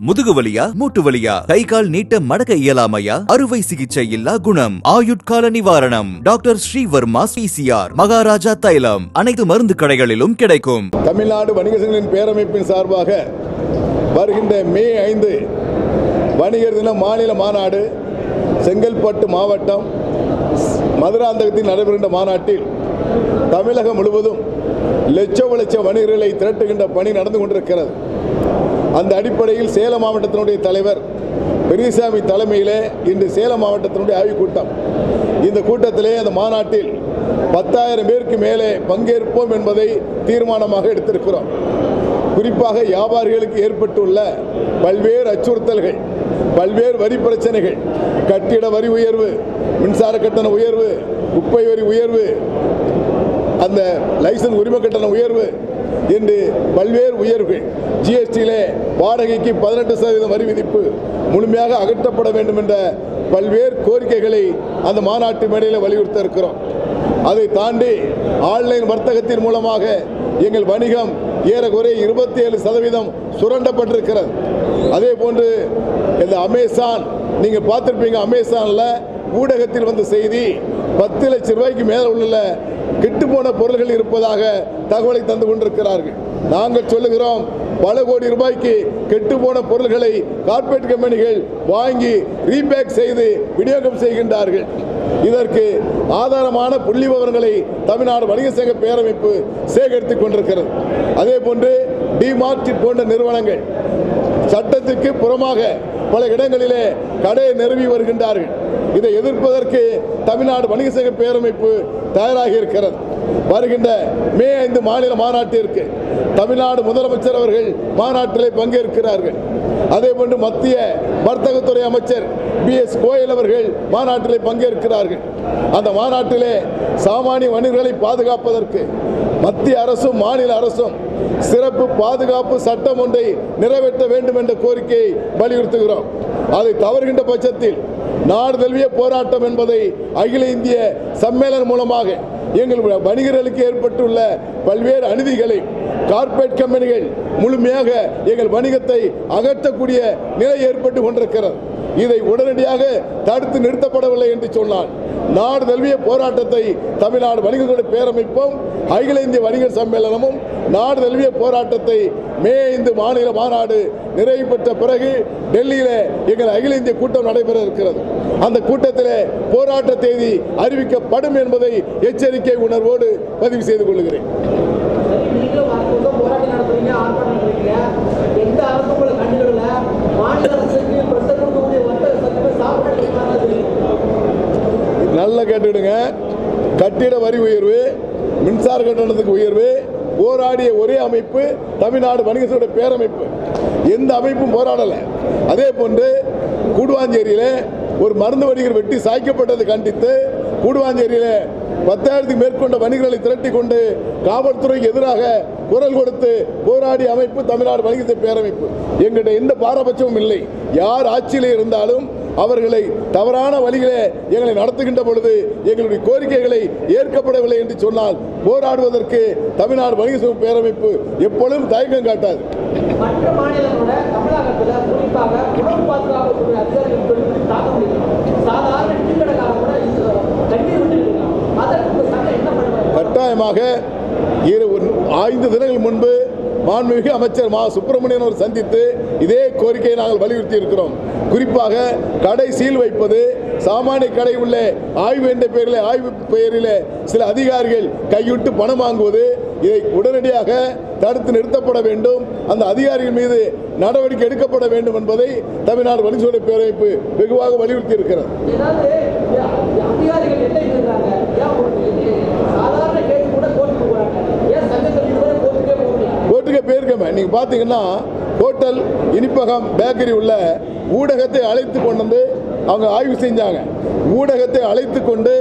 முதுகு வலியா மூட்டு வலியா கை கால் நீட்ட மடக்க இயலாமையா அறுவை சிகிச்சை இல்லா குணம் ஆயுட்கால நிவாரணம் டாக்டர் ஸ்ரீவர்மா பிசிஆர் மகாராஜா தைலம் அனைத்து மருந்து கடைகளிலும் கிடைக்கும். தமிழ்நாடு வணிக சங்கங்களின் பேரமைப்பின் சார்பாக வருகின்ற மே 5 வணிகர் தின மாநில மாநாடு செங்கல்பட்டு மாவட்டம் மதுராந்தகத்தில் நடைபெறுகின்ற மாநாட்டில் தமிழகம் முழுவதும் லட்ச வணிகர்களை திரட்டுகின்ற பணி நடந்து கொண்டிருக்கிறது. அந்த அடிப்படையில் சேலம் மாவட்டத்தினுடைய தலைவர் பெரியசாமி தலைமையிலே இன்று சேலம் மாவட்டத்தினுடைய ஆய்வுக் கூட்டம். இந்த கூட்டத்திலே அந்த மாநாட்டில் 10,000 பேருக்கு மேலே பங்கேற்போம் என்பதை தீர்மானமாக எடுத்திருக்கிறோம். குறிப்பாக வியாபாரிகளுக்கு ஏற்பட்டுள்ள பல்வேறு அச்சுறுத்தல்கள், பல்வேறு வரி பிரச்சனைகள், கட்டிட வரி உயர்வு, மின்சார கட்டண உயர்வு, குப்பை வரி உயர்வு, அந்த லைசன்ஸ் உரிம கட்டண உயர்வு என்று பல்வேறு உயர்வுகள், ஜிஎஸ்டியிலே வாடகைக்கு 18% வரி விதிப்பு முழுமையாக அகற்றப்பட வேண்டும் என்ற பல்வேறு கோரிக்கைகளை அந்த மாநாட்டு மேடையில் வலியுறுத்த இருக்கிறோம். அதை தாண்டி ஆன்லைன் வர்த்தகத்தின் மூலமாக எங்கள் வணிகம் ஏறக்குறைய 27% சுரண்டப்பட்டிருக்கிறது. அதே போன்று இந்த அமேசான், நீங்கள் பார்த்துருப்பீங்க, அமேசானில் ஊடகத்தில் வந்த செய்தி 10 லட்சம் ரூபாய்க்கு மேலே உள்ள கெட்டுப்போன பொருள்கள் இருப்பதாக தகவலை தந்து கொண்டிருக்கிறார்கள். நாங்கள் சொல்லுகிறோம், பல கோடி ரூபாய்க்கு கெட்டுப்போன பொருள்களை கார்ப்பரேட் கம்பெனிகள் வாங்கி ரீபேக் செய்து விநியோகம் செய்கின்றார்கள். இதற்கு ஆதாரமான புள்ளி விவரங்களை தமிழ்நாடு வணிக சங்க பேரமைப்பு சேகரித்துக் கொண்டிருக்கிறது. அதே போன்று டிமார்ட் போன்ற நிறுவனங்கள் சட்டத்திற்கு புறமாக பல இடங்களிலே கடையை நிறுவி வருகின்றார்கள். இதை எதிர்ப்பதற்கு தமிழ்நாடு வணிக சங்க பேரமைப்பு தயாராகி இருக்கிறது. வருகின்ற மே 5 மாநில மாநாட்டிற்கு தமிழ்நாடு முதலமைச்சர் அவர்கள் மாநாட்டிலே பங்கேற்கிறார்கள். அதே போன்று மத்திய வர்த்தகத்துறை அமைச்சர் BS கோயல் அவர்கள் மாநாட்டிலே பங்கேற்கிறார்கள். அந்த மாநாட்டிலே சாமானிய வணிகர்களை பாதுகாப்பதற்கு மத்திய அரசும் மாநில அரசும் சிறப்பு பாதுகாப்பு சட்டம் ஒன்றை நிறைவேற்ற வேண்டும் என்ற கோரிக்கையை வலியுறுத்துகிறோம். அதை தவறுகின்ற பட்சத்தில் நாடு தழுவிய போராட்டம் என்பதை அகில இந்திய சம்மேளனம் மூலமாக எங்கள் வணிகர்களுக்கு ஏற்பட்டுள்ள பல்வேறு அநீதிகளை கார்ப்பரேட் கம்பெனிகள் முழுமையாக எங்கள் வணிகத்தை அகற்றக்கூடிய நிலை ஏற்பட்டு கொண்டிருக்கிறது. இதை உடனடியாக தடுத்து நிறுத்தப்படவில்லை என்று சொன்னால் நாடு தழுவிய போராட்டத்தை தமிழ்நாடு வணிகர்களுடைய பேரமைப்பும் அகில இந்திய வணிகர் சம்மேளனமும் நாடு தழுவிய போராட்டத்தை மே 5 மாநில மாநாடு நிறைவு பெற்ற பிறகு டெல்லியிலே எங்கள் அகில இந்திய கூட்டம் நடைபெற இருக்கிறது. அந்த கூட்டத்திலே போராட்ட தேதி அறிவிக்கப்படும் என்பதை எச்சரிக்கை உணர்வோடு பதிவு செய்து கொள்கிறேன். நல்ல கேட்டுடுங்க. கட்டிட வரி உயர்வு, மின்சார கட்டணத்துக்கு உயர்வு போராடிய ஒரே அமைப்பு தமிழ்நாடு வணிக சங்க பேரமைப்பு. எந்த அமைப்பும் போராடலை. அதே போன்று கூடுவாஞ்சேரியிலே ஒரு மருந்து வணிகர் வெட்டி சாய்க்கப்பட்டதை கண்டித்து கூடுவாஞ்சேரியிலே 10,000க்கு மேற்கொண்ட வணிகர்களை திரட்டி கொண்டு காவல்துறைக்கு எதிராக குரல் கொடுத்து போராடிய அமைப்பு தமிழ்நாடு வணிக சங்க பேரமைப்பு. எங்கிட்ட எந்த பாரபட்சமும் இல்லை. யார் ஆட்சியிலே இருந்தாலும் அவர்களை தவறான வழிகளே எங்களை நடத்துகின்ற பொழுது எங்களுடைய கோரிக்கைகளை ஏற்கப்படவில்லை என்று சொன்னால் போராடுவதற்கு தமிழ்நாடு வணிக சங்க பேரமைப்பு எப்பொழுதும் தயக்கம் காட்டாது. மற்ற மாநிலங்களோட தமிழகத்தில் குறிப்பாக உணவு பாதுகாப்பு அதிகாரிகள் சாதாரண டீக்கடைக்காரங்க தண்ணீர் விட்டுருக்காங்க. அதற்கு சட்டம் என்ன பண்ணுவாங்க? கட்டாயமாக 5 தினங்கள் முன்பு மாண்புமிகு அமைச்சர் மா சுப்பிரமணியன் அவர் சந்தித்து இதே கோரிக்கையை நாங்கள் வலியுறுத்தி இருக்கிறோம். குறிப்பாக கடை சீல் வைப்பது, சாமானிய கடை உள்ள ஆய்வு என்ற பெயரில் ஆய்வு பெயரில் சில அதிகாரிகள் கைவிட்டு பணம் வாங்குவது, இதை உடனடியாக தடுத்து நிறுத்தப்பட வேண்டும். அந்த அதிகாரிகள் மீது நடவடிக்கை எடுக்கப்பட வேண்டும் என்பதை தமிழ்நாடு வணிக சங்க பேரமைப்பு வெகுவாக வலியுறுத்தி இருக்கிறது. கோர்ட்டுக்கே போயிருக்கமே. நீங்க பாத்தீங்கன்னா ஹோட்டல், இனிப்பகம், பேக்கரி உள்ள ஊடகத்தை அழைத்து கொண்டு வந்து அவங்க ஆய்வு செஞ்சாங்க. ஊடகத்தை அழைத்து கொண்டு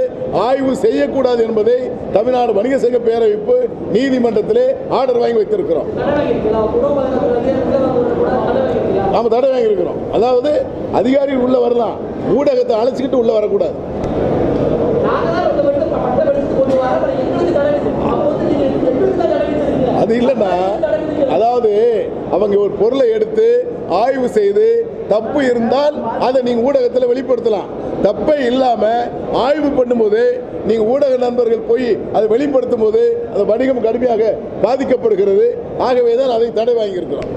ஆய்வு செய்யக்கூடாது என்பதை தமிழ்நாடு வணிக சங்க பேரமைப்பு நீதிமன்றத்திலே ஆர்டர் வாங்கி வைத்திருக்கிறோம். நாம தடை வாங்கி இருக்கிறோம். அதாவது அதிகாரிகள் உள்ள வரலாம், ஊடகத்தை அழைச்சிக்கிட்டு உள்ள வரக்கூடாது. அது இல்லைன்னா, அதாவது அவங்க ஒரு பொருளை எடுத்து ஆய்வு செய்து தப்பு இருந்தால் அதை நீங்க ஊடகத்தில் வெளிப்படுத்தலாம். தப்பே இல்லாம ஆய்வு பண்ணும்போது நீங்க ஊடக நண்பர்கள் போய் அதை வெளிப்படுத்தும் போது அந்த வணிகம் கடுமையாக பாதிக்கப்படுகிறது. ஆகவேதான் அதை தடை வாங்கியிருக்கிறோம்.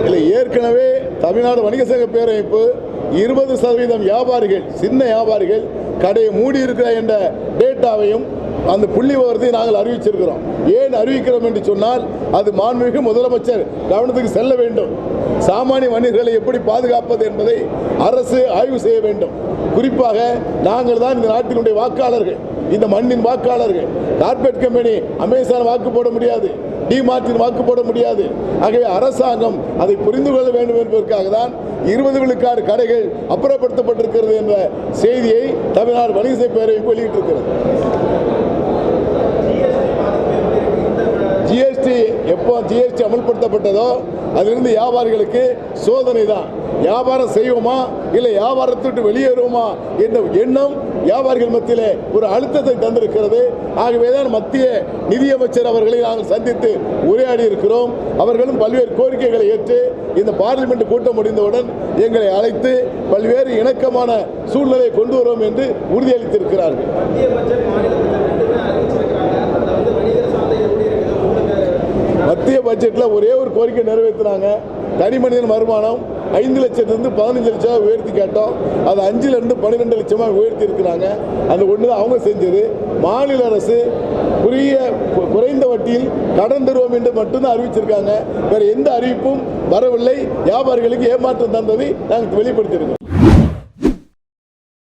இல்லை, ஏற்கனவே தமிழ்நாடு வணிக சங்க பேரமைப்பு 20% வியாபாரிகள், சின்ன வியாபாரிகள் கடையை மூடி இருக்கிற என்ற டேட்டாவையும் அந்த புள்ளி விவரத்தை நாங்கள் அறிவிச்சிருக்கிறோம். ஏன் அறிவிக்கிறோம் என்று சொன்னால், அது மாண்புமிகு முதலமைச்சர் கவனத்துக்கு செல்ல வேண்டும். சாமானிய வணிகர்களை எப்படி பாதுகாப்பது என்பதை அரசு ஆய்வு செய்ய வேண்டும். குறிப்பாக நாங்கள் தான் இந்த நாட்டினுடைய வாக்காளர்கள், இந்த மண்ணின் வாக்காளர்கள். கார்பரேட் கம்பெனி அமேசான் வாக்கு போட முடியாது, டிமார்ட்டின் வாக்கு போட முடியாது. ஆகவே அரசாங்கம் அதை புரிந்து கொள்ள வேண்டும் என்பதற்காக தான் 20 விழுக்காடு கடைகள் அப்புறப்படுத்தப்பட்டிருக்கிறது என்ற செய்தியை தமிழ்நாடு வணிக சங்க பேரவைப்பு வெளியிட்டிருக்கிறது. ஜிஎஸ்டி எப்போ ஜிஎஸ்டி அமல்படுத்தப்பட்டதோ அதிலிருந்து வியாபாரிகளுக்கு சோதனை தான். வியாபாரம் செய்வோமா இல்லை வியாபாரத்தை விட்டு வெளியேறுவோமா என்ற எண்ணம் வியாபாரிகள் மத்தியிலே ஒரு அழுத்தத்தை தந்திருக்கிறது. ஆகவேதான் மத்திய நிதியமைச்சர் அவர்களை நாங்கள் சந்தித்து உரையாடி இருக்கிறோம். அவர்களும் பல்வேறு கோரிக்கைகளை ஏற்று இந்த பார்லிமெண்ட் கூட்டம் முடிந்தவுடன் எங்களை அழைத்து பல்வேறு இணக்கமான சூழ்நிலையை கொண்டு வருவோம் என்று உறுதியளித்திருக்கிறார்கள். மத்திய பட்ஜெட்டில் ஒரே ஒரு கோரிக்கை நிறைவேற்றினாங்க. தனி மனிதன் வருமானம் 5 லட்சத்திலிருந்து 15 லட்சம் உயர்த்தி கேட்டோம். அது 5லிருந்து 12 லட்சமாக உயர்த்தி இருக்கிறாங்க. அந்த ஒன்று தான் அவங்க செஞ்சது. மாநில அரசு குறைந்த வட்டியில் கடன் தருவோம் என்று மட்டும்தான் அறிவிச்சிருக்காங்க. வேற எந்த அறிவிப்பும் வரவில்லை. வியாபாரிகளுக்கு ஏமாற்றம் தந்ததை நாங்கள் வெளிப்படுத்தியிருக்கோம்.